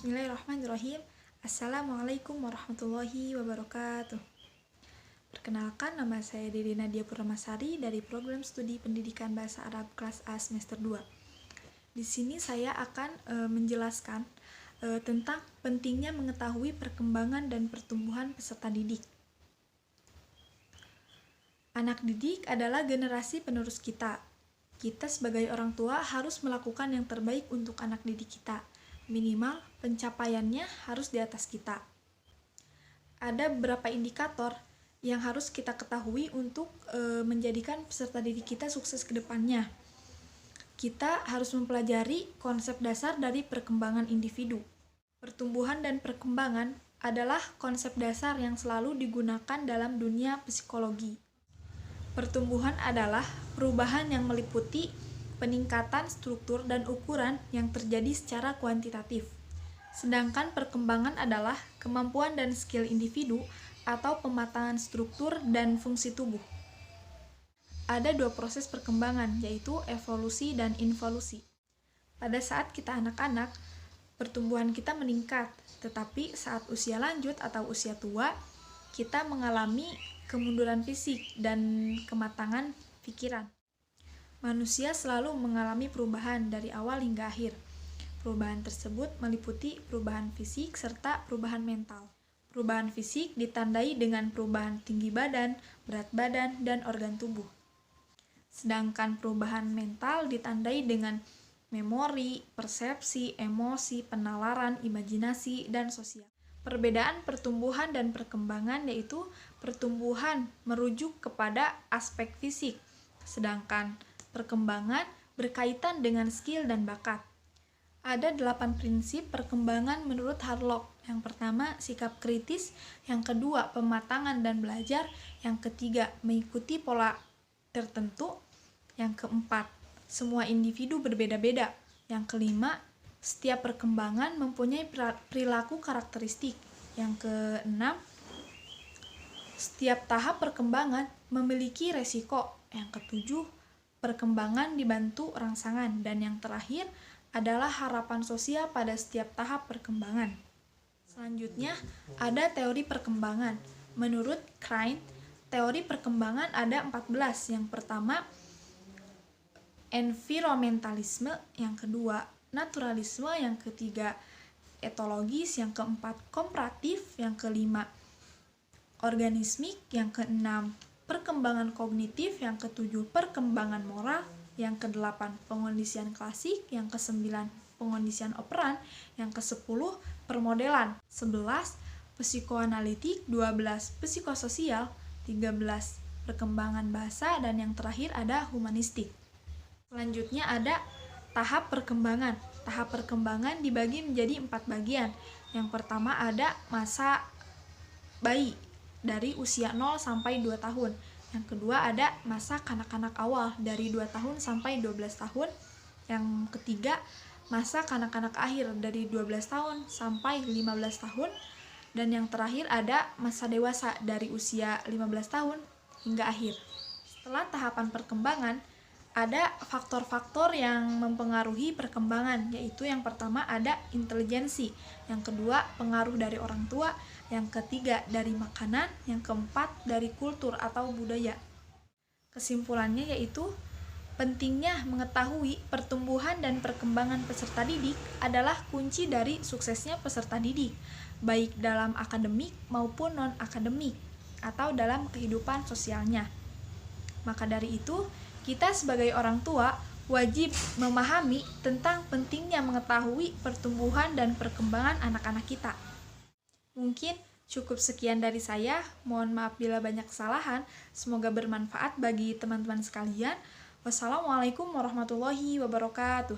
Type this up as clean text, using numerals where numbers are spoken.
Bismillahirrahmanirrahim. Assalamualaikum warahmatullahi wabarakatuh. Perkenalkan, nama saya Dede Nadia Purnamasari dari Program Studi Pendidikan Bahasa Arab kelas A semester 2. Di sini saya akan menjelaskan tentang pentingnya mengetahui perkembangan dan pertumbuhan peserta didik. Anak didik adalah generasi penerus kita. Kita sebagai orang tua harus melakukan yang terbaik untuk anak didik kita. Minimal pencapaiannya harus di atas kita. Ada beberapa indikator yang harus kita ketahui untuk menjadikan peserta didik kita sukses ke depannya. Kita harus mempelajari konsep dasar dari perkembangan individu. Pertumbuhan dan perkembangan adalah konsep dasar yang selalu digunakan dalam dunia psikologi. Pertumbuhan adalah perubahan yang meliputi peningkatan struktur dan ukuran yang terjadi secara kuantitatif. Sedangkan perkembangan adalah kemampuan dan skill individu atau pematangan struktur dan fungsi tubuh. Ada dua proses perkembangan, yaitu evolusi dan involusi. Pada saat kita anak-anak, pertumbuhan kita meningkat, tetapi saat usia lanjut atau usia tua, kita mengalami kemunduran fisik dan kematangan pikiran. Manusia selalu mengalami perubahan dari awal hingga akhir. Perubahan tersebut meliputi perubahan fisik serta perubahan mental. Perubahan fisik ditandai dengan perubahan tinggi badan, berat badan, dan organ tubuh. Sedangkan perubahan mental ditandai dengan memori, persepsi, emosi, penalaran, imajinasi, dan sosial. Perbedaan pertumbuhan dan perkembangan yaitu pertumbuhan merujuk kepada aspek fisik, sedangkan perkembangan berkaitan dengan skill dan bakat. Ada 8 prinsip perkembangan menurut Harlock. Yang pertama, sikap kritis. Yang kedua, pematangan dan belajar. Yang ketiga, mengikuti pola tertentu. Yang keempat, semua individu berbeda-beda. Yang kelima, setiap perkembangan mempunyai perilaku karakteristik. Yang keenam, setiap tahap perkembangan memiliki resiko. Yang ketujuh, perkembangan dibantu rangsangan. Dan yang terakhir adalah harapan sosial pada setiap tahap perkembangan. Selanjutnya, ada teori perkembangan. Menurut Krein, teori perkembangan ada 14. Yang pertama, environmentalisme. Yang kedua, naturalisme. Yang ketiga, etologis. Yang keempat, komparatif. Yang kelima, organismik. Yang keenam, perkembangan kognitif. Yang ketujuh, perkembangan moral. Yang kedelapan, pengondisian klasik. Yang kesembilan, pengondisian operan. Yang kesepuluh, permodelan. 11, psikoanalitik. 12, psikososial. 13, perkembangan bahasa. Dan yang terakhir ada humanistik. Selanjutnya ada tahap perkembangan. Tahap perkembangan dibagi menjadi 4 bagian. Yang pertama ada masa bayi dari usia 0 sampai 2 tahun. Yang kedua ada masa kanak-kanak awal dari 2 tahun sampai 12 tahun. Yang ketiga masa kanak-kanak akhir dari 12 tahun sampai 15 tahun. Dan yang terakhir ada masa dewasa dari usia 15 tahun hingga akhir. Setelah tahapan perkembangan, ada faktor-faktor yang mempengaruhi perkembangan, yaitu yang pertama ada intelijensi, yang kedua pengaruh dari orang tua, yang ketiga dari makanan, yang keempat dari kultur atau budaya. Kesimpulannya yaitu pentingnya mengetahui pertumbuhan dan perkembangan peserta didik adalah kunci dari suksesnya peserta didik, baik dalam akademik maupun non-akademik atau dalam kehidupan sosialnya. Maka dari itu, kita sebagai orang tua wajib memahami tentang pentingnya mengetahui pertumbuhan dan perkembangan anak-anak kita. Mungkin cukup sekian dari saya. Mohon maaf bila banyak kesalahan. Semoga bermanfaat bagi teman-teman sekalian. Wassalamualaikum warahmatullahi wabarakatuh.